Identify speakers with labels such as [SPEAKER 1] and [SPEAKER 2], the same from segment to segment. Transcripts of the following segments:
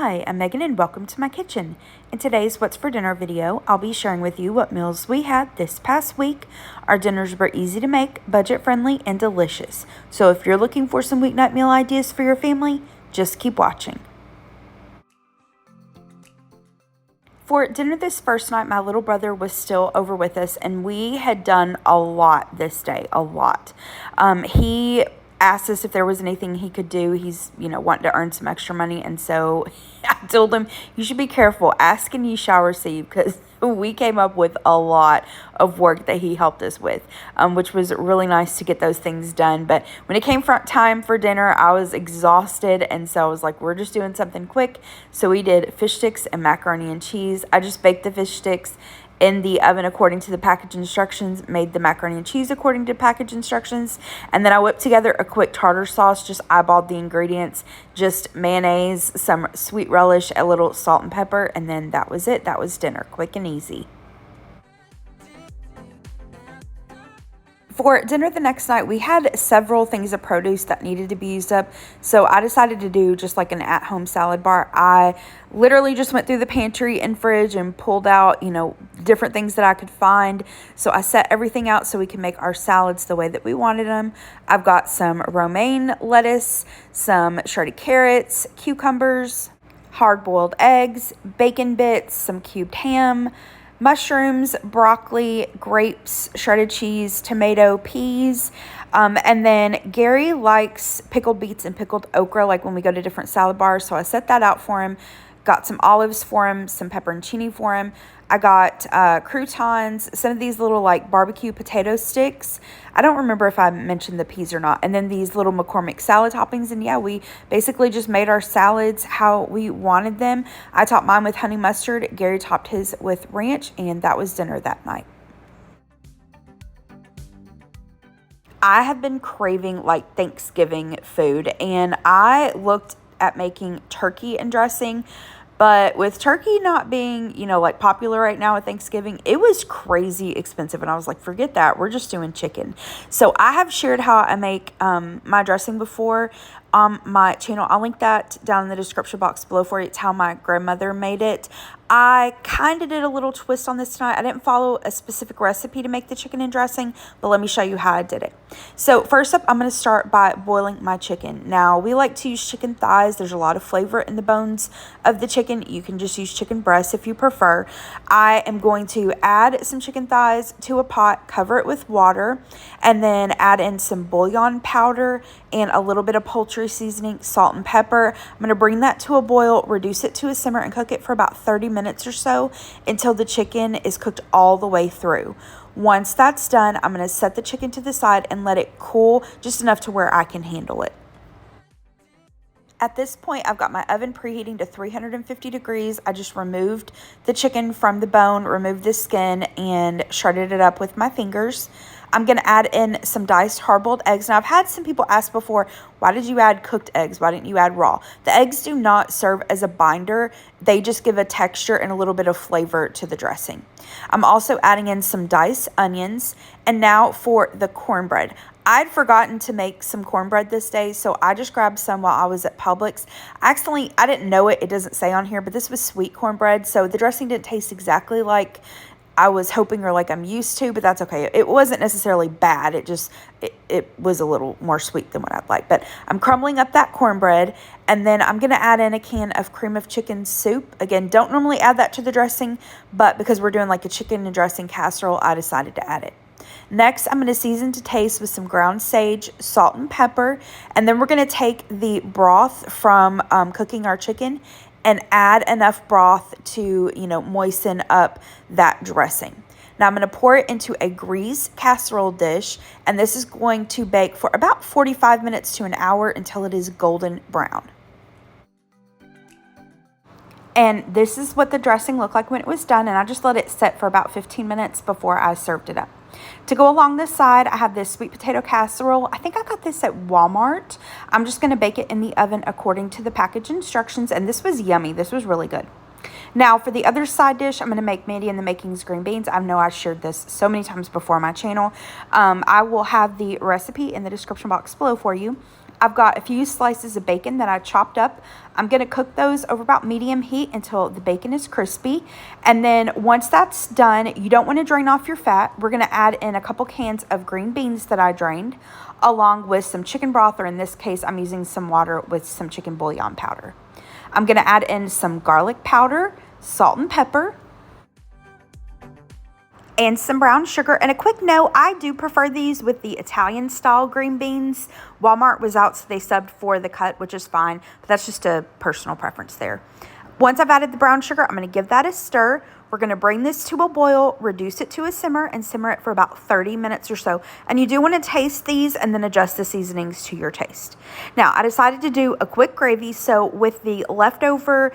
[SPEAKER 1] Hi, I'm Megan and welcome to my kitchen. In today's What's for Dinner video, I'll be sharing with you what meals we had this past week. Our dinners were easy to make, budget-friendly, and delicious. So if you're looking for some weeknight meal ideas for your family, just keep watching. For dinner this first night, my little brother was still over with us, and we had done a lot this day, a lot. He asked us if there was anything he could do. He's, wanting to earn some extra money, and so I told him, you should be careful. Ask and ye shall receive, because we came up with a lot of work that he helped us with, which was really nice to get those things done. But when it came time for dinner, I was exhausted, and so I was like, we're just doing something quick. So we did fish sticks and macaroni and cheese. I just baked the fish sticks in the oven according to the package instructions, made the macaroni and cheese according to package instructions, and then I whipped together a quick tartar sauce, just eyeballed the ingredients, just mayonnaise, some sweet relish, a little salt and pepper, and then that was it. That was dinner, quick and easy. For dinner the next night, we had several things of produce that needed to be used up, so I decided to do just like an at-home salad bar. I literally just went through the pantry and fridge and pulled out, different things that I could find. So I set everything out so we can make our salads the way that we wanted them. I've got some romaine lettuce, some shredded carrots, cucumbers, hard-boiled eggs, bacon bits, some cubed ham, mushrooms, broccoli, grapes, shredded cheese, tomato, peas, and then Gary likes pickled beets and pickled okra like when we go to different salad bars, so I set that out for him. Got some olives for him, some pepperoncini for him. I got croutons, some of these little like barbecue potato sticks. I don't remember if I mentioned the peas or not. And then these little McCormick salad toppings. And yeah, we basically just made our salads how we wanted them. I topped mine with honey mustard. Gary topped his with ranch. And that was dinner that night. I have been craving like Thanksgiving food. And I looked at making turkey and dressing. But with turkey not being, like popular right now at Thanksgiving, it was crazy expensive. And I was like, forget that. We're just doing chicken. So I have shared how I make my dressing before on my channel. I'll link that down in the description box below for you. It's how my grandmother made it. I kind of did a little twist on this tonight. I didn't follow a specific recipe to make the chicken and dressing, but let me show you how I did it. So first up, I'm going to start by boiling my chicken. Now, we like to use chicken thighs. There's a lot of flavor in the bones of the chicken. You can just use chicken breasts if you prefer. I am going to add some chicken thighs to a pot, cover it with water, and then add in some bouillon powder and a little bit of poultry seasoning, salt and pepper. I'm going to bring that to a boil, reduce it to a simmer, and cook it for about 30 minutes or so until the chicken is cooked all the way through. Once that's done, I'm going to set the chicken to the side and let it cool just enough to where I can handle it. At this point, I've got my oven preheating to 350 degrees. I just removed the chicken from the bone, removed the skin, and shredded it up with my fingers. I'm going to add in some diced hard-boiled eggs. Now, I've had some people ask before, why did you add cooked eggs? Why didn't you add raw? The eggs do not serve as a binder. They just give a texture and a little bit of flavor to the dressing. I'm also adding in some diced onions. And now for the cornbread. I'd forgotten to make some cornbread this day, so I just grabbed some while I was at Publix. I didn't know it. It doesn't say on here, but this was sweet cornbread, so the dressing didn't taste exactly like I was hoping or like I'm used to, but that's okay. It wasn't necessarily bad. It was a little more sweet than what I'd like. But I'm crumbling up that cornbread, and then I'm going to add in a can of cream of chicken soup. Again, don't normally add that to the dressing, but because we're doing like a chicken and dressing casserole, I decided to add it. Next, I'm going to season to taste with some ground sage, salt, and pepper. And then we're going to take the broth from cooking our chicken and add enough broth to, moisten up that dressing. Now, I'm going to pour it into a greased casserole dish. And this is going to bake for about 45 minutes to an hour until it is golden brown. And this is what the dressing looked like when it was done. And I just let it set for about 15 minutes before I served it up. To go along this side, I have this sweet potato casserole. I think I got this at Walmart. I'm just going to bake it in the oven according to the package instructions. And this was yummy. This was really good. Now, for the other side dish, I'm going to make Mandy and the Makings green beans. I know I shared this so many times before on my channel. I will have the recipe in the description box below for you. I've got a few slices of bacon that I chopped up. I'm going to cook those over about medium heat until the bacon is crispy. And then once that's done, you don't want to drain off your fat. We're going to add in a couple cans of green beans that I drained, along with some chicken broth, or in this case, I'm using some water with some chicken bouillon powder. I'm going to add in some garlic powder, salt and pepper, and some brown sugar. And a quick note, I do prefer these with the Italian style green beans. Walmart was out, so they subbed for the cut, which is fine, but that's just a personal preference there. Once I've added the brown sugar, I'm going to give that a stir. We're going to bring this to a boil, reduce it to a simmer, and simmer it for about 30 minutes or so. And you do want to taste these and then adjust the seasonings to your taste. Now, I decided to do a quick gravy. So with the leftover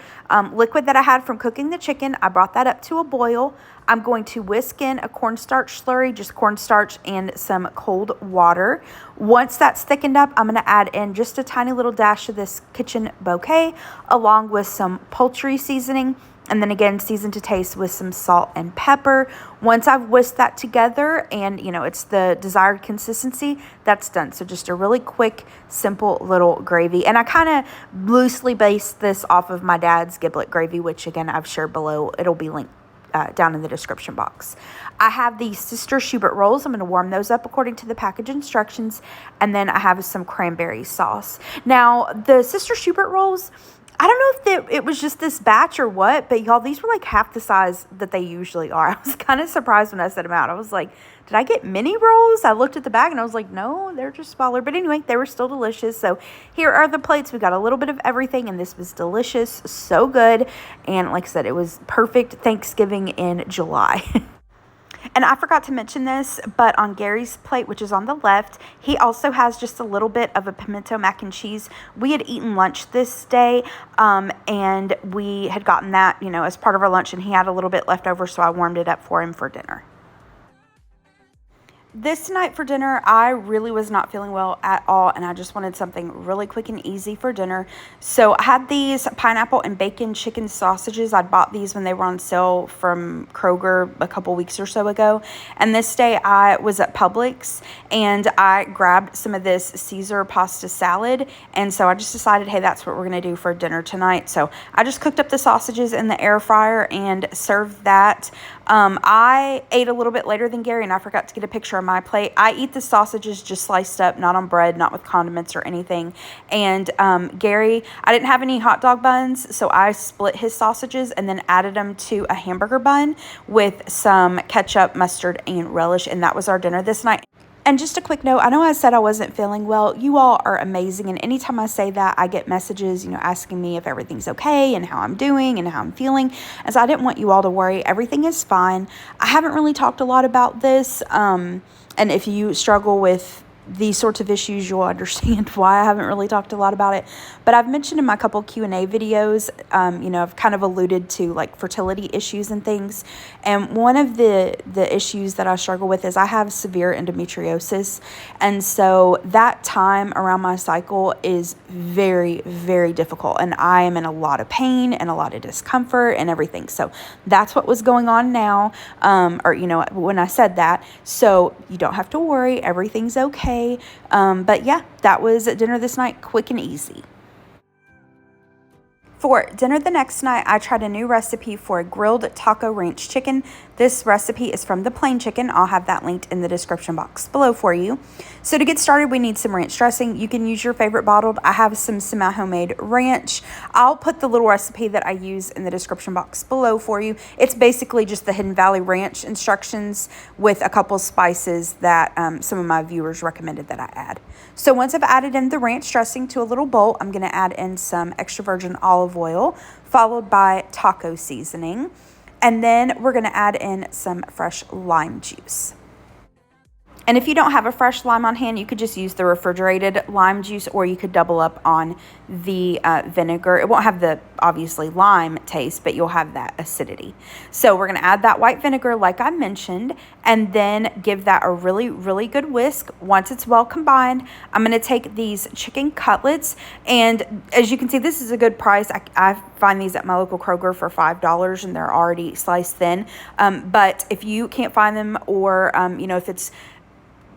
[SPEAKER 1] liquid that I had from cooking the chicken, I brought that up to a boil. I'm going to whisk in a cornstarch slurry, just cornstarch and some cold water. Once that's thickened up, I'm going to add in just a tiny little dash of this kitchen bouquet, along with some poultry seasoning. And then again, season to taste with some salt and pepper. Once I've whisked that together and, it's the desired consistency, that's done. So just a really quick, simple little gravy. And I kind of loosely based this off of my dad's Giblet Gravy, which again, I've shared below. It'll be linked down in the description box. I have the Sister Schubert rolls. I'm going to warm those up according to the package instructions. And then I have some cranberry sauce. Now, the Sister Schubert rolls, I don't know if it was just this batch or what, but y'all, these were like half the size that they usually are. I was kind of surprised when I set them out. I was like, did I get mini rolls? I looked at the bag and I was like, no, they're just smaller. But anyway, they were still delicious. So here are the plates. We got a little bit of everything, and this was delicious. So good. And like I said, it was perfect Thanksgiving in July. And I forgot to mention this, but on Gary's plate, which is on the left, he also has just a little bit of a pimento mac and cheese. We had eaten lunch this day, and we had gotten that, as part of our lunch, and he had a little bit left over, so I warmed it up for him for dinner. This night for dinner, I really was not feeling well at all, and I just wanted something really quick and easy for dinner. So I had these pineapple and bacon chicken sausages. I'd bought these when they were on sale from Kroger a couple weeks or so ago. And this day I was at Publix, and I grabbed some of this Caesar pasta salad. And so I just decided, hey, that's what we're going to do for dinner tonight. So I just cooked up the sausages in the air fryer and served that. I ate a little bit later than Gary, and I forgot to get a picture of my plate. I eat the sausages just sliced up, not on bread, not with condiments or anything. And Gary, I didn't have any hot dog buns, so I split his sausages and then added them to a hamburger bun with some ketchup, mustard, and relish. And that was our dinner this night. And just a quick note, I know I said I wasn't feeling well. You all are amazing. And anytime I say that, I get messages, asking me if everything's okay and how I'm doing and how I'm feeling. And so I didn't want you all to worry. Everything is fine. I haven't really talked a lot about this. And if you struggle with these sorts of issues, you'll understand why I haven't really talked a lot about it. But I've mentioned in my couple Q&A videos, I've kind of alluded to like fertility issues and things. And one of the issues that I struggle with is I have severe endometriosis. And so that time around my cycle is very, very difficult. And I am in a lot of pain and a lot of discomfort and everything. So that's what was going on now, when I said that. So you don't have to worry. Everything's okay. But yeah, that was dinner this night, quick and easy. For dinner the next night, I tried a new recipe for a grilled taco ranch chicken. This recipe is from the plain chicken. I'll have that linked in the description box below for you. So to get started, we need some ranch dressing. You can use your favorite bottled. I have some semi-homemade ranch. I'll put the little recipe that I use in the description box below for you. It's basically just the Hidden Valley Ranch instructions with a couple spices that some of my viewers recommended that I add. So once I've added in the ranch dressing to a little bowl, I'm going to add in some extra virgin olive oil, followed by taco seasoning. And then we're going to add in some fresh lime juice. And if you don't have a fresh lime on hand, you could just use the refrigerated lime juice, or you could double up on the vinegar. It won't have the, obviously, lime taste, but you'll have that acidity. So we're going to add that white vinegar like I mentioned, and then give that a really, really good whisk. Once it's well combined, I'm going to take these chicken cutlets, and as you can see, this is a good price. I find these at my local Kroger for $5, and they're already sliced thin. But if you can't find them, or, if it's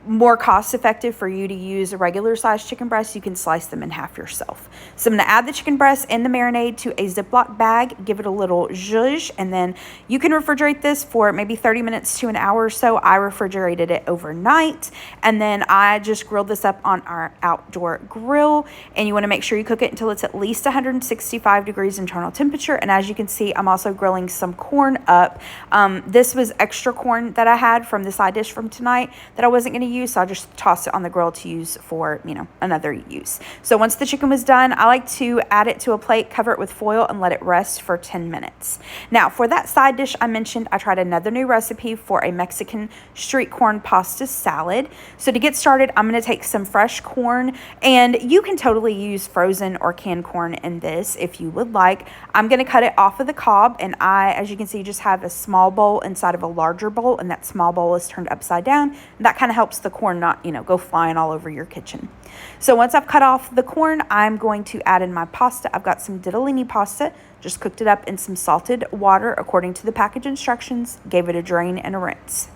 [SPEAKER 1] more cost effective for you to use a regular sized chicken breast, you can slice them in half yourself. So I'm going to add the chicken breast and the marinade to a Ziploc bag, give it a little zhuzh, and then you can refrigerate this for maybe 30 minutes to an hour or so. I refrigerated it overnight, and then I just grilled this up on our outdoor grill, and you want to make sure you cook it until it's at least 165 degrees internal temperature. And as you can see, I'm also grilling some corn up. This was extra corn that I had from the side dish from tonight that I wasn't going to use, so I just tossed it on the grill to use for, another use. So once the chicken was done, I like to add it to a plate, cover it with foil, and let it rest for 10 minutes. Now, for that side dish I mentioned, I tried another new recipe for a Mexican street corn pasta salad. So to get started, I'm going to take some fresh corn, and you can totally use frozen or canned corn in this if you would like. I'm going to cut it off of the cob, and I, as you can see, just have a small bowl inside of a larger bowl, and that small bowl is turned upside down. And that kind of helps the corn not, go flying all over your kitchen. So once I've cut off the corn, I'm going to add in my pasta. I've got some ditalini pasta, just cooked it up in some salted water according to the package instructions, gave it a drain and a rinse.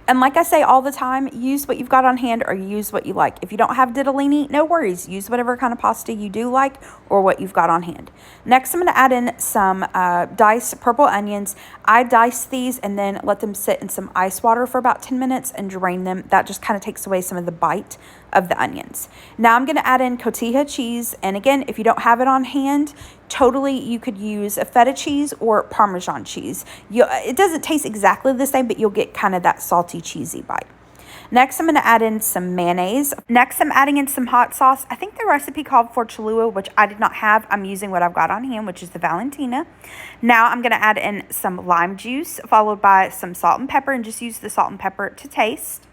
[SPEAKER 1] And like I say all the time, use what you've got on hand or use what you like. If you don't have ditalini, no worries. Use whatever kind of pasta you do like or what you've got on hand. Next, I'm going to add in some diced purple onions. I dice these and then let them sit in some ice water for about 10 minutes and drain them. That just kind of takes away some of the bite of the onions. Now I'm going to add in cotija cheese. And again, if you don't have it on hand, totally you could use a feta cheese or Parmesan cheese. It doesn't taste exactly the same, but you'll get kind of that salty, cheesy bite. Next, I'm going to add in some mayonnaise. Next, I'm adding in some hot sauce. I think the recipe called for Cholula, which I did not have. I'm using what I've got on hand, which is the Valentina. Now, I'm going to add in some lime juice, followed by some salt and pepper, and just use the salt and pepper to taste.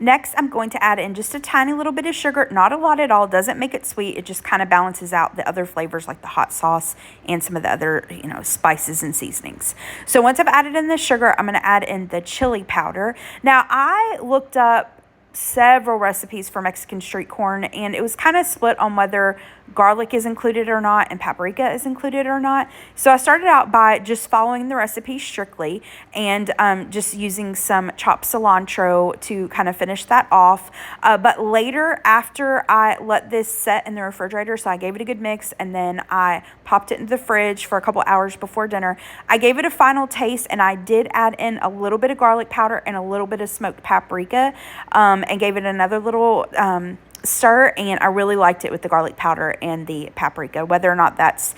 [SPEAKER 1] Next, I'm going to add in just a tiny little bit of sugar, not a lot at all, doesn't make it sweet. It just kind of balances out the other flavors like the hot sauce and some of the other, spices and seasonings. So once I've added in the sugar, I'm going to add in the chili powder. Now, I looked up several recipes for Mexican street corn, and it was kind of split on whether garlic is included or not and paprika is included or not. So I started out by just following the recipe strictly and just using some chopped cilantro to kind of finish that off. But later, after I let this set in the refrigerator, so I gave it a good mix and then I popped it into the fridge for a couple hours before dinner, I gave it a final taste and I did add in a little bit of garlic powder and a little bit of smoked paprika, and gave it another little stir, and I really liked it with the garlic powder and the paprika. Whether or not that's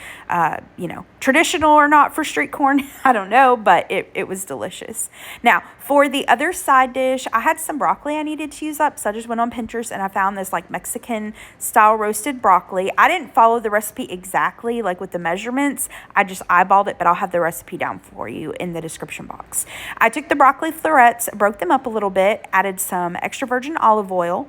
[SPEAKER 1] traditional or not for street corn, I don't know, but it was delicious. Now, for the other side dish, I had some broccoli I needed to use up, so I just went on Pinterest and I found this like Mexican style roasted broccoli. I didn't follow the recipe exactly like with the measurements. I just eyeballed it, but I'll have the recipe down for you in the description box. I took the broccoli florets, broke them up a little bit, added some extra virgin olive oil.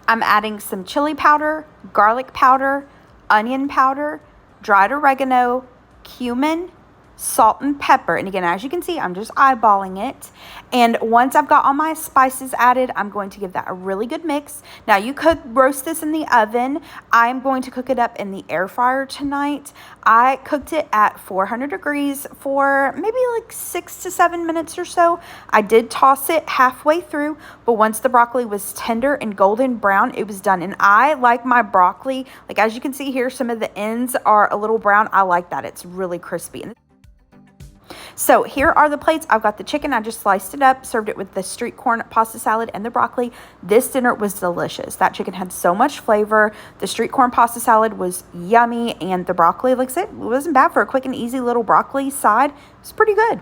[SPEAKER 1] I'm adding some chili powder, garlic powder, onion powder, dried oregano, cumin, salt and pepper. And again, as you can see, I'm just eyeballing it. And once I've got all my spices added, I'm going to give that a really good mix. Now, you could roast this in the oven. I'm going to cook it up in the air fryer tonight. I cooked it at 400 degrees for maybe like 6 to 7 minutes or so. I did toss it halfway through, but once the broccoli was tender and golden brown, it was done. And I like my broccoli, like as you can see here, some of the ends are a little brown. I like that. It's really crispy. So here are the plates. I've got the chicken. I just sliced it up, served it with the street corn pasta salad and the broccoli. This dinner was delicious. That chicken had so much flavor. The street corn pasta salad was yummy, and the broccoli, like I said, it wasn't bad for a quick and easy little broccoli side. It's pretty good.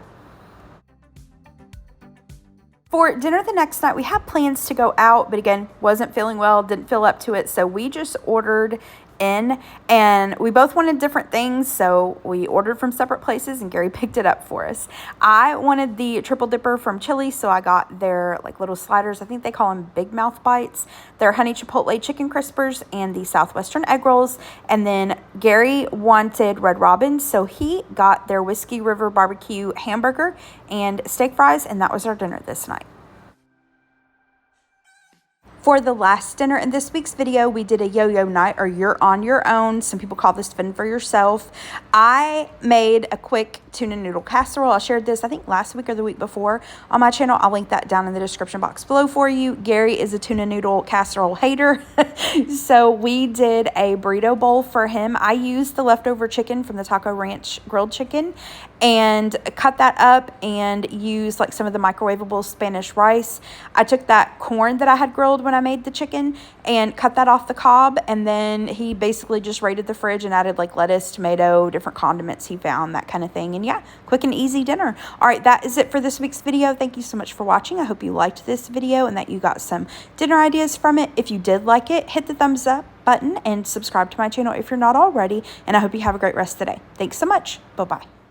[SPEAKER 1] For dinner the next night, we had plans to go out, but again, wasn't feeling well, didn't feel up to it. So we just ordered in, and we both wanted different things, so we ordered from separate places and Gary picked it up for us. I wanted the triple dipper from Chili's, so I got their like little sliders. I think they call them big mouth bites. Their honey chipotle chicken crispers and the southwestern egg rolls. And then Gary wanted Red Robin, so he got their Whiskey River barbecue hamburger and steak fries, and that was our dinner this night. For the last dinner in this week's video, we did a yo-yo night, or you're on your own. Some people call this fend for yourself. I made a quick tuna noodle casserole. I shared this, I think, last week or the week before on my channel. I'll link that down in the description box below for you. Gary is a tuna noodle casserole hater. So we did a burrito bowl for him. I used the leftover chicken from the Taco Ranch grilled chicken and cut that up and used like some of the microwavable Spanish rice. I took that corn that I had grilled when I made the chicken and cut that off the cob, and then he basically just raided the fridge and added like lettuce, tomato, different condiments he found, that kind of thing. And yeah, quick and easy dinner. All right, that is it for this week's video. Thank you so much for watching. I hope you liked this video and that you got some dinner ideas from it. If you did like it, hit the thumbs up button and subscribe to my channel if you're not already, and I hope you have a great rest of the day. Thanks so much. Bye-bye.